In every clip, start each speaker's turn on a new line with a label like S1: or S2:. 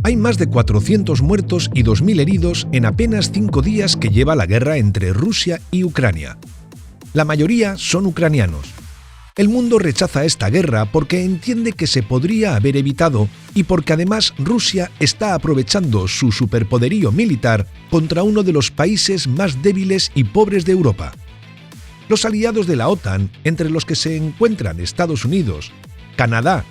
S1: Hay más de 400 muertos y 2.000 heridos en apenas 5 días que lleva la guerra entre Rusia y Ucrania. La mayoría son ucranianos. El mundo rechaza esta guerra porque entiende que se podría haber evitado y porque además Rusia está aprovechando su superpoderío militar contra uno de los países más débiles y pobres de Europa. Los aliados de la OTAN, entre los que se encuentran Estados Unidos, Canadá,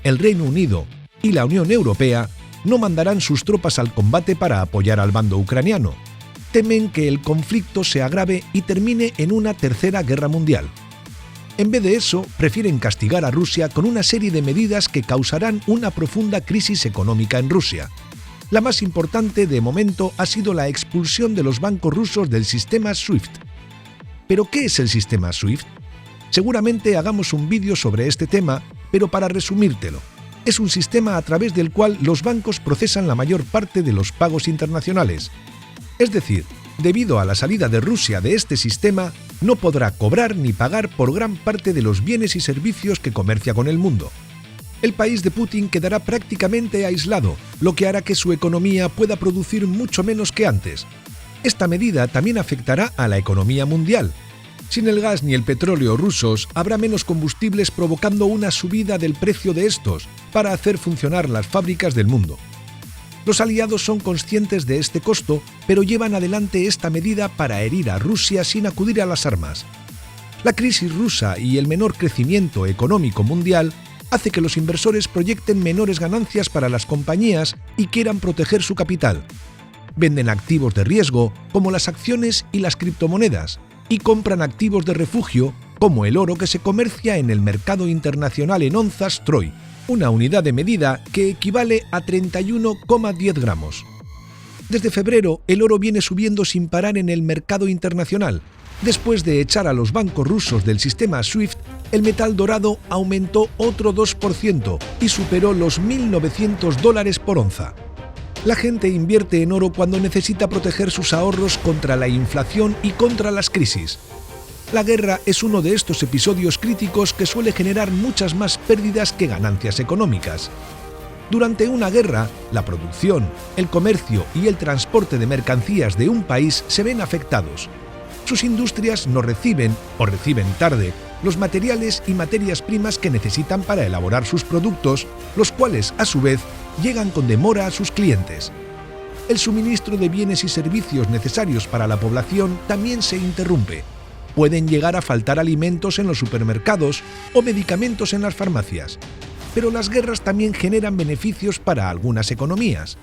S1: el Reino Unido y la Unión Europea, no mandarán sus tropas al combate para apoyar al bando ucraniano. Temen que el conflicto se agrave y termine en una tercera guerra mundial. En vez de eso, prefieren castigar a Rusia con una serie de medidas que causarán una profunda crisis económica en Rusia. La más importante de momento ha sido la expulsión de los bancos rusos del sistema SWIFT. ¿Pero qué es el sistema SWIFT? Seguramente hagamos un vídeo sobre este tema, pero para resumírtelo, es un sistema a través del cual los bancos procesan la mayor parte de los pagos internacionales. Es decir, debido a la salida de Rusia de este sistema, no podrá cobrar ni pagar por gran parte de los bienes y servicios que comercia con el mundo. El país de Putin quedará prácticamente aislado, lo que hará que su economía pueda producir mucho menos que antes. Esta medida también afectará a la economía mundial. Sin el gas ni el petróleo rusos, habrá menos combustibles provocando una subida del precio de estos para hacer funcionar las fábricas del mundo. Los aliados son conscientes de este costo, pero llevan adelante esta medida para herir a Rusia sin acudir a las armas. La crisis rusa y el menor crecimiento económico mundial hace que los inversores proyecten menores ganancias para las compañías y quieran proteger su capital. Venden activos de riesgo, como las acciones y las criptomonedas, y compran activos de refugio, como el oro que se comercia en el mercado internacional en onzas Troy, una unidad de medida que equivale a 31,10 gramos. Desde febrero, el oro viene subiendo sin parar en el mercado internacional. Después de echar a los bancos rusos del sistema SWIFT, el metal dorado aumentó otro 2% y superó los $1.900 por onza. La gente invierte en oro cuando necesita proteger sus ahorros contra la inflación y contra las crisis. La guerra es uno de estos episodios críticos que suele generar muchas más pérdidas que ganancias económicas. Durante una guerra, la producción, el comercio y el transporte de mercancías de un país se ven afectados. Sus industrias no reciben, o reciben tarde, los materiales y materias primas que necesitan para elaborar sus productos, los cuales, a su vez, llegan con demora a sus clientes. El suministro de bienes y servicios necesarios para la población también se interrumpe. Pueden llegar a faltar alimentos en los supermercados o medicamentos en las farmacias. Pero las guerras también generan beneficios para algunas economías.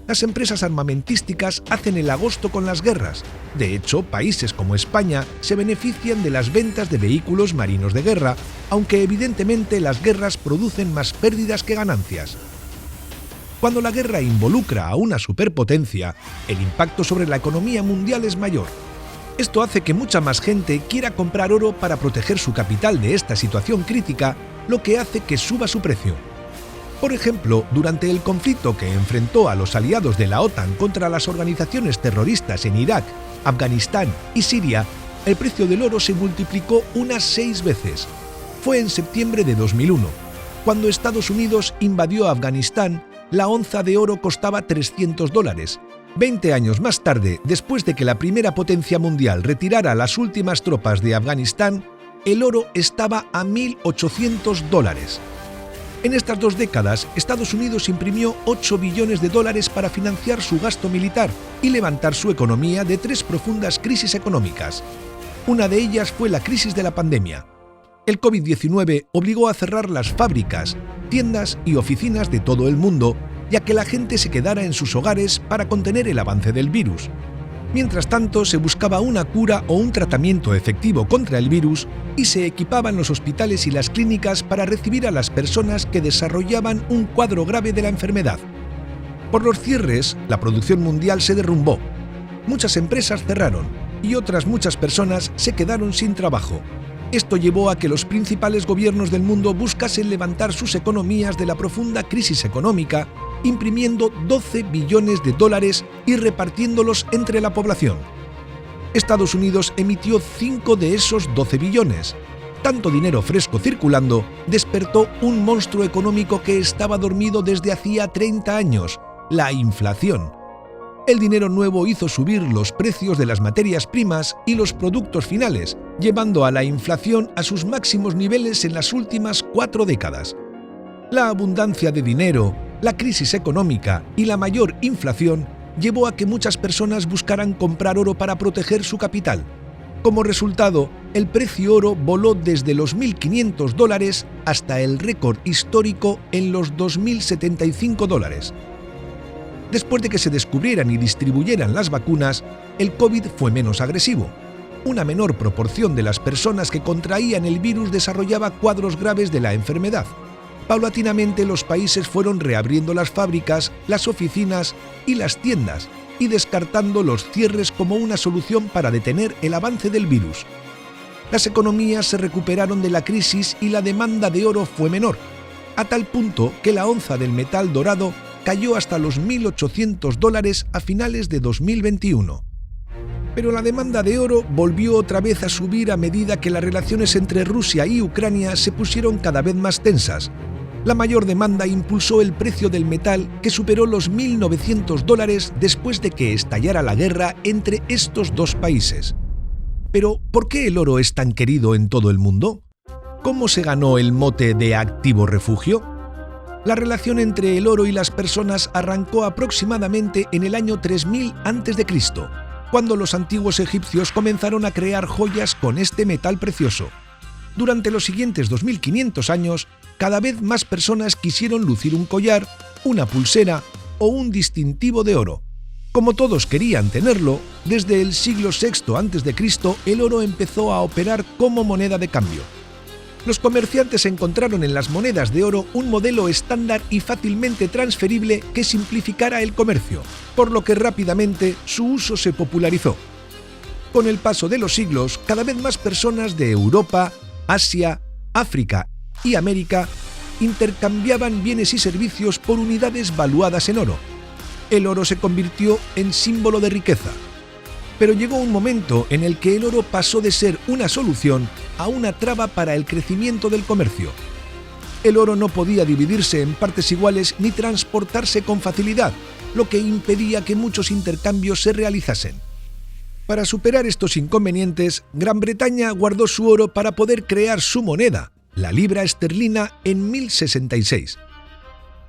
S1: Las empresas armamentísticas hacen el agosto con las guerras. De hecho, países como España se benefician de las ventas de vehículos marinos de guerra, aunque evidentemente las guerras producen más pérdidas que ganancias. Cuando la guerra involucra a una superpotencia, el impacto sobre la economía mundial es mayor. Esto hace que mucha más gente quiera comprar oro para proteger su capital de esta situación crítica, lo que hace que suba su precio. Por ejemplo, durante el conflicto que enfrentó a los aliados de la OTAN contra las organizaciones terroristas en Irak, Afganistán y Siria, el precio del oro se multiplicó unas 6 veces. Fue en septiembre de 2001. Cuando Estados Unidos invadió Afganistán, la onza de oro costaba $300. 20 años más tarde, después de que la primera potencia mundial retirara las últimas tropas de Afganistán, el oro estaba a $1.800. En estas 2 décadas, Estados Unidos imprimió $8 billones para financiar su gasto militar y levantar su economía de 3 profundas crisis económicas. Una de ellas fue la crisis de la pandemia. El COVID-19 obligó a cerrar las fábricas, tiendas y oficinas de todo el mundo, ya que la gente se quedara en sus hogares para contener el avance del virus. Mientras tanto, se buscaba una cura o un tratamiento efectivo contra el virus y se equipaban los hospitales y las clínicas para recibir a las personas que desarrollaban un cuadro grave de la enfermedad. Por los cierres, la producción mundial se derrumbó. Muchas empresas cerraron y otras muchas personas se quedaron sin trabajo. Esto llevó a que los principales gobiernos del mundo buscasen levantar sus economías de la profunda crisis económica, imprimiendo $12 billones y repartiéndolos entre la población. Estados Unidos emitió 5 de esos 12 billones. Tanto dinero fresco circulando despertó un monstruo económico que estaba dormido desde hacía 30 años, la inflación. El dinero nuevo hizo subir los precios de las materias primas y los productos finales, llevando a la inflación a sus máximos niveles en las últimas 4 décadas. La abundancia de dinero, la crisis económica y la mayor inflación llevó a que muchas personas buscaran comprar oro para proteger su capital. Como resultado, el precio oro voló desde los $1.500 hasta el récord histórico en los $2.075. Después de que se descubrieran y distribuyeran las vacunas, el COVID fue menos agresivo. Una menor proporción de las personas que contraían el virus desarrollaba cuadros graves de la enfermedad. Paulatinamente los países fueron reabriendo las fábricas, las oficinas y las tiendas y descartando los cierres como una solución para detener el avance del virus. Las economías se recuperaron de la crisis y la demanda de oro fue menor, a tal punto que la onza del metal dorado cayó hasta los $1.800 a finales de 2021. Pero la demanda de oro volvió otra vez a subir a medida que las relaciones entre Rusia y Ucrania se pusieron cada vez más tensas. La mayor demanda impulsó el precio del metal, que superó los $1.900 después de que estallara la guerra entre estos dos países. Pero, ¿por qué el oro es tan querido en todo el mundo? ¿Cómo se ganó el mote de activo refugio? La relación entre el oro y las personas arrancó aproximadamente en el año 3000 a.C., cuando los antiguos egipcios comenzaron a crear joyas con este metal precioso. Durante los siguientes 2500 años, cada vez más personas quisieron lucir un collar, una pulsera o un distintivo de oro. Como todos querían tenerlo, desde el siglo VI a.C. el oro empezó a operar como moneda de cambio. Los comerciantes encontraron en las monedas de oro un modelo estándar y fácilmente transferible que simplificara el comercio, por lo que rápidamente su uso se popularizó. Con el paso de los siglos, cada vez más personas de Europa, Asia, África y América intercambiaban bienes y servicios por unidades valuadas en oro. El oro se convirtió en símbolo de riqueza. Pero llegó un momento en el que el oro pasó de ser una solución a una traba para el crecimiento del comercio. El oro no podía dividirse en partes iguales ni transportarse con facilidad, lo que impedía que muchos intercambios se realizasen. Para superar estos inconvenientes, Gran Bretaña guardó su oro para poder crear su moneda, la libra esterlina, en 1066.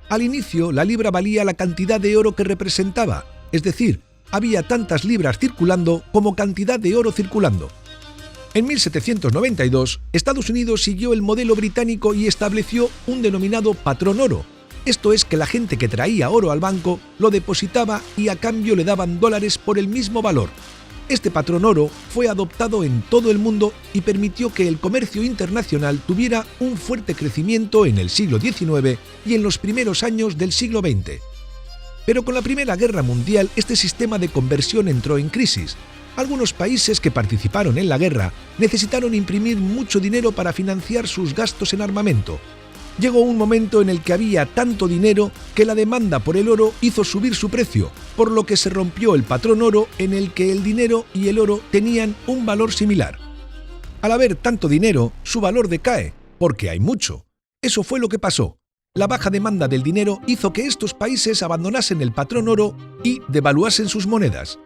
S1: Al inicio, la libra valía la cantidad de oro que representaba, es decir, había tantas libras circulando como cantidad de oro circulando. En 1792, Estados Unidos siguió el modelo británico y estableció un denominado patrón oro. Esto es que la gente que traía oro al banco lo depositaba y a cambio le daban dólares por el mismo valor. Este patrón oro fue adoptado en todo el mundo y permitió que el comercio internacional tuviera un fuerte crecimiento en el siglo XIX y en los primeros años del siglo XX. Pero con la Primera Guerra Mundial este sistema de conversión entró en crisis. Algunos países que participaron en la guerra necesitaron imprimir mucho dinero para financiar sus gastos en armamento. Llegó un momento en el que había tanto dinero que la demanda por el oro hizo subir su precio, por lo que se rompió el patrón oro en el que el dinero y el oro tenían un valor similar. Al haber tanto dinero, su valor decae, porque hay mucho. Eso fue lo que pasó. La baja demanda del dinero hizo que estos países abandonasen el patrón oro y devaluasen sus monedas.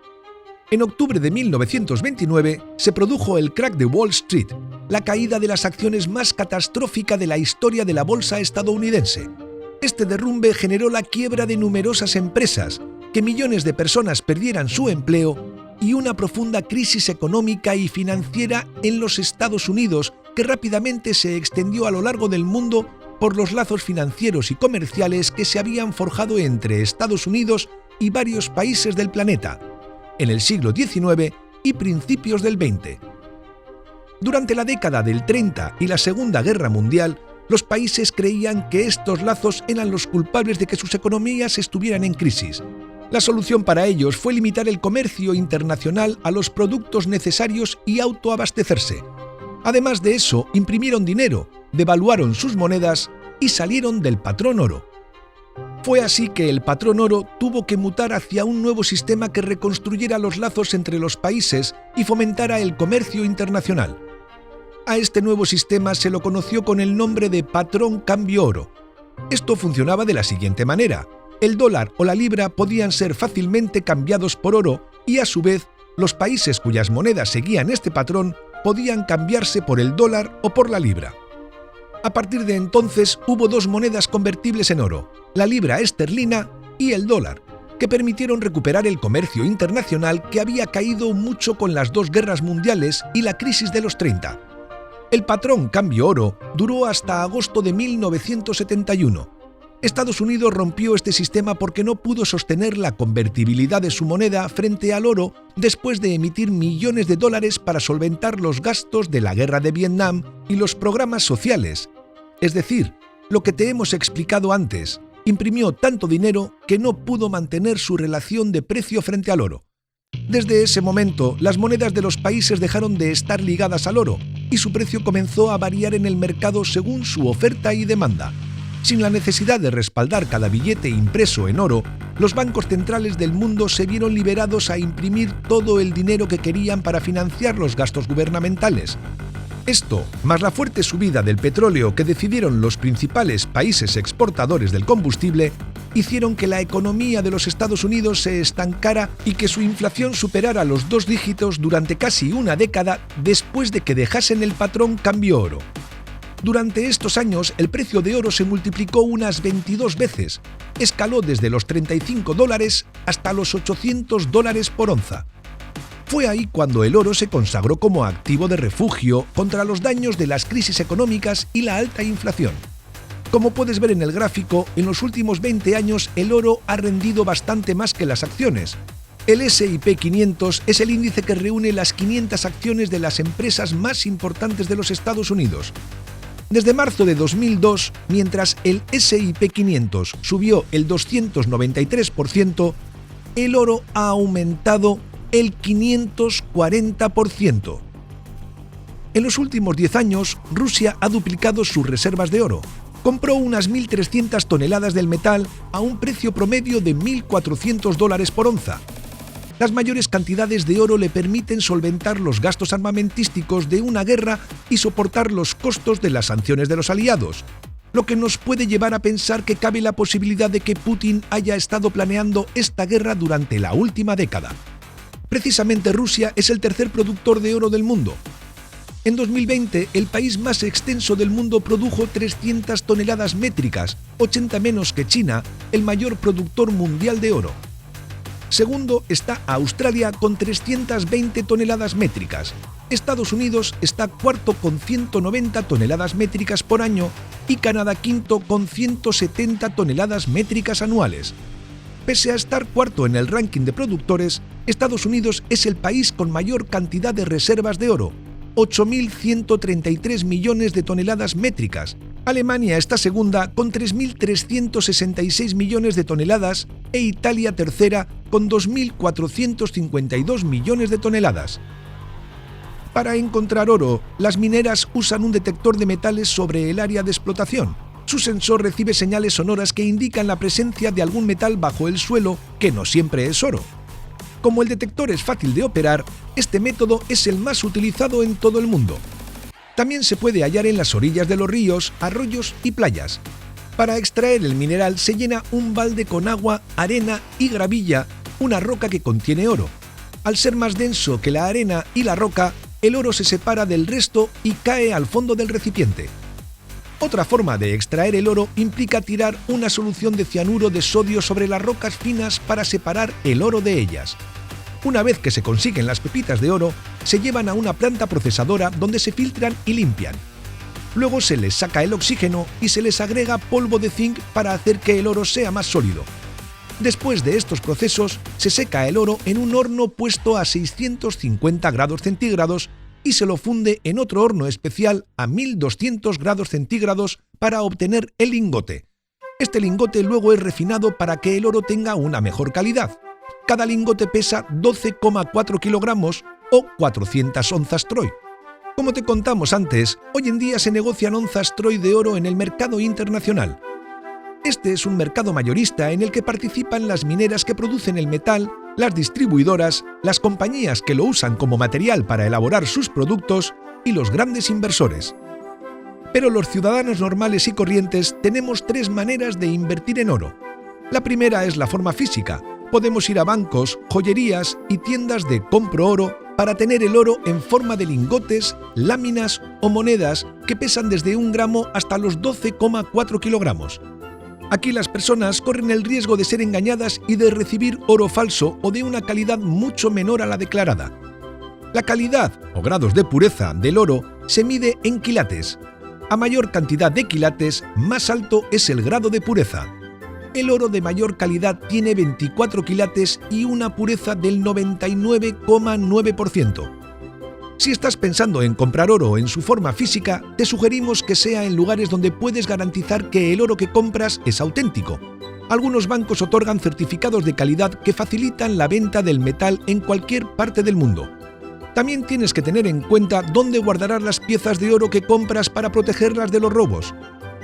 S1: En octubre de 1929 se produjo el crack de Wall Street, la caída de las acciones más catastrófica de la historia de la bolsa estadounidense. Este derrumbe generó la quiebra de numerosas empresas, que millones de personas perdieran su empleo y una profunda crisis económica y financiera en los Estados Unidos que rápidamente se extendió a lo largo del mundo por los lazos financieros y comerciales que se habían forjado entre Estados Unidos y varios países del planeta, en el siglo XIX y principios del XX. Durante la década del 30 y la Segunda Guerra Mundial, los países creían que estos lazos eran los culpables de que sus economías estuvieran en crisis. La solución para ellos fue limitar el comercio internacional a los productos necesarios y autoabastecerse. Además de eso, imprimieron dinero, devaluaron sus monedas y salieron del patrón oro. Fue así que el patrón oro tuvo que mutar hacia un nuevo sistema que reconstruyera los lazos entre los países y fomentara el comercio internacional. A este nuevo sistema se lo conoció con el nombre de patrón cambio oro. Esto funcionaba de la siguiente manera. el dólar o la libra podían ser fácilmente cambiados por oro y, a su vez, los países cuyas monedas seguían este patrón podían cambiarse por el dólar o por la libra. A partir de entonces hubo dos monedas convertibles en oro, la libra esterlina y el dólar, que permitieron recuperar el comercio internacional que había caído mucho con las dos guerras mundiales y la crisis de los 30. El patrón cambio-oro duró hasta agosto de 1971. Estados Unidos rompió este sistema porque no pudo sostener la convertibilidad de su moneda frente al oro después de emitir millones de dólares para solventar los gastos de la guerra de Vietnam y los programas sociales. Es decir, lo que te hemos explicado antes, imprimió tanto dinero que no pudo mantener su relación de precio frente al oro. Desde ese momento, las monedas de los países dejaron de estar ligadas al oro y su precio comenzó a variar en el mercado según su oferta y demanda. Sin la necesidad de respaldar cada billete impreso en oro, los bancos centrales del mundo se vieron liberados a imprimir todo el dinero que querían para financiar los gastos gubernamentales. Esto, más la fuerte subida del petróleo que decidieron los principales países exportadores del combustible, hicieron que la economía de los Estados Unidos se estancara y que su inflación superara los 2 dígitos durante casi una década después de que dejasen el patrón cambio-oro. Durante estos años, el precio de oro se multiplicó unas 22 veces, escaló desde los $35 hasta los $800 por onza. Fue ahí cuando el oro se consagró como activo de refugio contra los daños de las crisis económicas y la alta inflación. Como puedes ver en el gráfico, en los últimos 20 años el oro ha rendido bastante más que las acciones. El S&P 500 es el índice que reúne las 500 acciones de las empresas más importantes de los Estados Unidos. Desde marzo de 2002, mientras el S&P 500 subió el 293%, el oro ha aumentado el 540%. En los últimos 10 años, Rusia ha duplicado sus reservas de oro. Compró unas 1.300 toneladas del metal a un precio promedio de $1.400 por onza. Las mayores cantidades de oro le permiten solventar los gastos armamentísticos de una guerra y soportar los costos de las sanciones de los aliados, lo que nos puede llevar a pensar que cabe la posibilidad de que Putin haya estado planeando esta guerra durante la última década. Precisamente Rusia es el tercer productor de oro del mundo. En 2020, el país más extenso del mundo produjo 300 toneladas métricas, 80 menos que China, el mayor productor mundial de oro. Segundo está Australia con 320 toneladas métricas. Estados Unidos está cuarto con 190 toneladas métricas por año y Canadá quinto con 170 toneladas métricas anuales. Pese a estar cuarto en el ranking de productores, Estados Unidos es el país con mayor cantidad de reservas de oro, 8.133 millones de toneladas métricas. Alemania está segunda con 3.366 millones de toneladas e Italia tercera con 2.452 millones de toneladas. Para encontrar oro, las mineras usan un detector de metales sobre el área de explotación. Su sensor recibe señales sonoras que indican la presencia de algún metal bajo el suelo, que no siempre es oro. Como el detector es fácil de operar, este método es el más utilizado en todo el mundo. También se puede hallar en las orillas de los ríos, arroyos y playas. Para extraer el mineral se llena un balde con agua, arena y gravilla, una roca que contiene oro. Al ser más denso que la arena y la roca, el oro se separa del resto y cae al fondo del recipiente. Otra forma de extraer el oro implica tirar una solución de cianuro de sodio sobre las rocas finas para separar el oro de ellas. Una vez que se consiguen las pepitas de oro, se llevan a una planta procesadora donde se filtran y limpian. Luego se les saca el oxígeno y se les agrega polvo de zinc para hacer que el oro sea más sólido. Después de estos procesos, se seca el oro en un horno puesto a 650 grados centígrados y se lo funde en otro horno especial a 1200 grados centígrados para obtener el lingote. Este lingote luego es refinado para que el oro tenga una mejor calidad. Cada lingote pesa 12,4 kilogramos o 400 onzas troy. Como te contamos antes, hoy en día se negocian onzas troy de oro en el mercado internacional. Este es un mercado mayorista en el que participan las mineras que producen el metal, las distribuidoras, las compañías que lo usan como material para elaborar sus productos y los grandes inversores. Pero los ciudadanos normales y corrientes tenemos 3 maneras de invertir en oro. La primera es la forma física. Podemos ir a bancos, joyerías y tiendas de compro oro para tener el oro en forma de lingotes, láminas o monedas que pesan desde 1 gramo hasta los 12,4 kilogramos. Aquí las personas corren el riesgo de ser engañadas y de recibir oro falso o de una calidad mucho menor a la declarada. La calidad o grados de pureza del oro se mide en quilates. A mayor cantidad de quilates, más alto es el grado de pureza. El oro de mayor calidad tiene 24 quilates y una pureza del 99,9%. Si estás pensando en comprar oro en su forma física, te sugerimos que sea en lugares donde puedes garantizar que el oro que compras es auténtico. Algunos bancos otorgan certificados de calidad que facilitan la venta del metal en cualquier parte del mundo. También tienes que tener en cuenta dónde guardarás las piezas de oro que compras para protegerlas de los robos.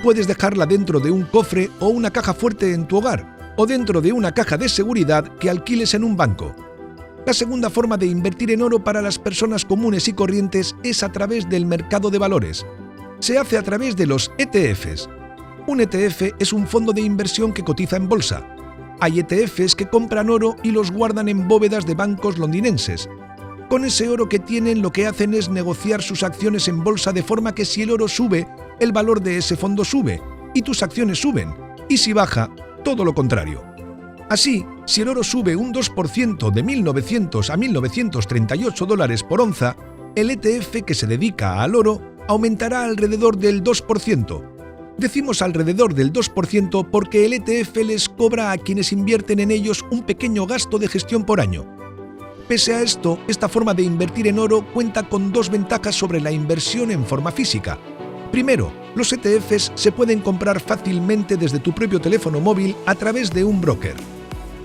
S1: Puedes dejarla dentro de un cofre o una caja fuerte en tu hogar, o dentro de una caja de seguridad que alquiles en un banco. La segunda forma de invertir en oro para las personas comunes y corrientes es a través del mercado de valores. Se hace a través de los ETFs. Un ETF es un fondo de inversión que cotiza en bolsa. Hay ETFs que compran oro y los guardan en bóvedas de bancos londinenses. Con ese oro que tienen, lo que hacen es negociar sus acciones en bolsa de forma que si el oro sube, el valor de ese fondo sube y tus acciones suben, y si baja, todo lo contrario. Así, si el oro sube un 2% de 1.900 a 1.938 dólares por onza, el ETF que se dedica al oro aumentará alrededor del 2%. Decimos alrededor del 2% porque el ETF les cobra a quienes invierten en ellos un pequeño gasto de gestión por año. Pese a esto, esta forma de invertir en oro cuenta con dos ventajas sobre la inversión en forma física. Primero, los ETFs se pueden comprar fácilmente desde tu propio teléfono móvil a través de un broker.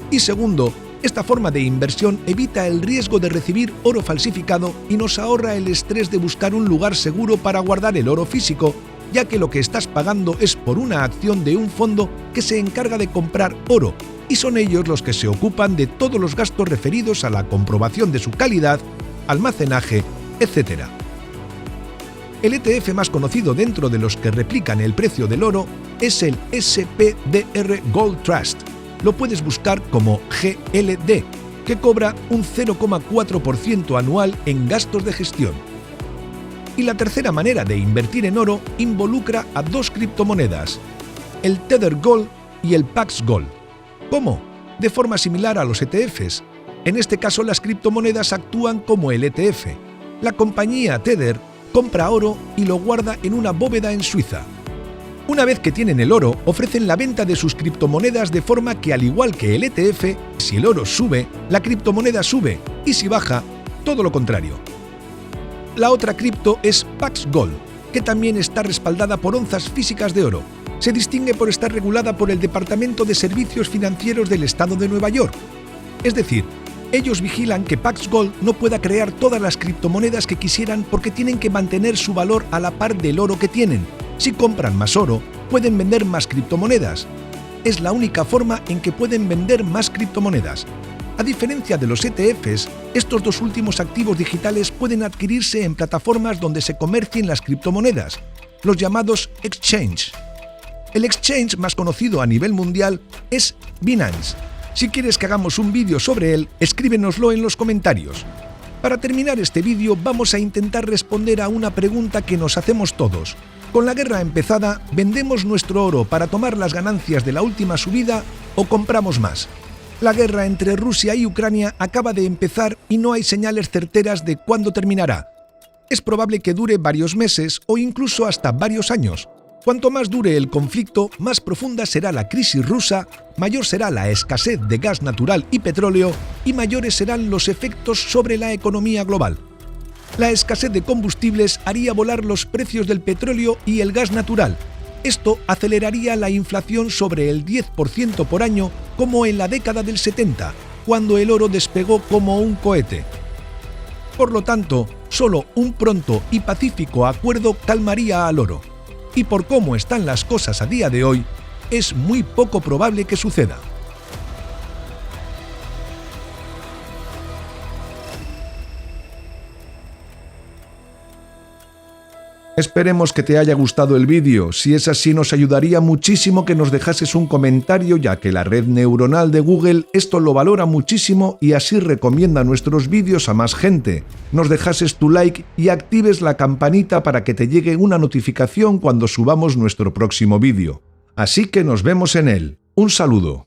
S1: Y segundo, esta forma de inversión evita el riesgo de recibir oro falsificado y nos ahorra el estrés de buscar un lugar seguro para guardar el oro físico, ya que lo que estás pagando es por una acción de un fondo que se encarga de comprar oro, y son ellos los que se ocupan de todos los gastos referidos a la comprobación de su calidad, almacenaje, etc. El ETF más conocido dentro de los que replican el precio del oro es el SPDR Gold Trust. Lo puedes buscar como GLD, que cobra un 0,4% anual en gastos de gestión. Y la tercera manera de invertir en oro involucra a dos criptomonedas, el Tether Gold y el Pax Gold. ¿Cómo? De forma similar a los ETFs. En este caso, las criptomonedas actúan como el ETF. La compañía Tether compra oro y lo guarda en una bóveda en Suiza. Una vez que tienen el oro, ofrecen la venta de sus criptomonedas de forma que, al igual que el ETF, si el oro sube, la criptomoneda sube, y si baja, todo lo contrario. La otra cripto es Pax Gold, que también está respaldada por onzas físicas de oro. Se distingue por estar regulada por el Departamento de Servicios Financieros del Estado de Nueva York. Es decir, ellos vigilan que Pax Gold no pueda crear todas las criptomonedas que quisieran porque tienen que mantener su valor a la par del oro que tienen. Si compran más oro, pueden vender más criptomonedas. Es la única forma en que pueden vender más criptomonedas. A diferencia de los ETFs, estos dos últimos activos digitales pueden adquirirse en plataformas donde se comercien las criptomonedas, los llamados exchange. El exchange más conocido a nivel mundial es Binance. Si quieres que hagamos un vídeo sobre él, escríbenoslo en los comentarios. Para terminar este vídeo, vamos a intentar responder a una pregunta que nos hacemos todos. Con la guerra empezada, ¿vendemos nuestro oro para tomar las ganancias de la última subida o compramos más? La guerra entre Rusia y Ucrania acaba de empezar y no hay señales certeras de cuándo terminará. Es probable que dure varios meses o incluso hasta varios años. Cuanto más dure el conflicto, más profunda será la crisis rusa, mayor será la escasez de gas natural y petróleo y mayores serán los efectos sobre la economía global. La escasez de combustibles haría volar los precios del petróleo y el gas natural. Esto aceleraría la inflación sobre el 10% por año, como en la década del 70, cuando el oro despegó como un cohete. Por lo tanto, solo un pronto y pacífico acuerdo calmaría al oro. Y por cómo están las cosas a día de hoy, es muy poco probable que suceda. Esperemos que te haya gustado el vídeo. Si es así, nos ayudaría muchísimo que nos dejases un comentario, ya que la red neuronal de Google esto lo valora muchísimo y así recomienda nuestros vídeos a más gente. Nos dejases tu like y actives la campanita para que te llegue una notificación cuando subamos nuestro próximo vídeo. Así que nos vemos en él. Un saludo.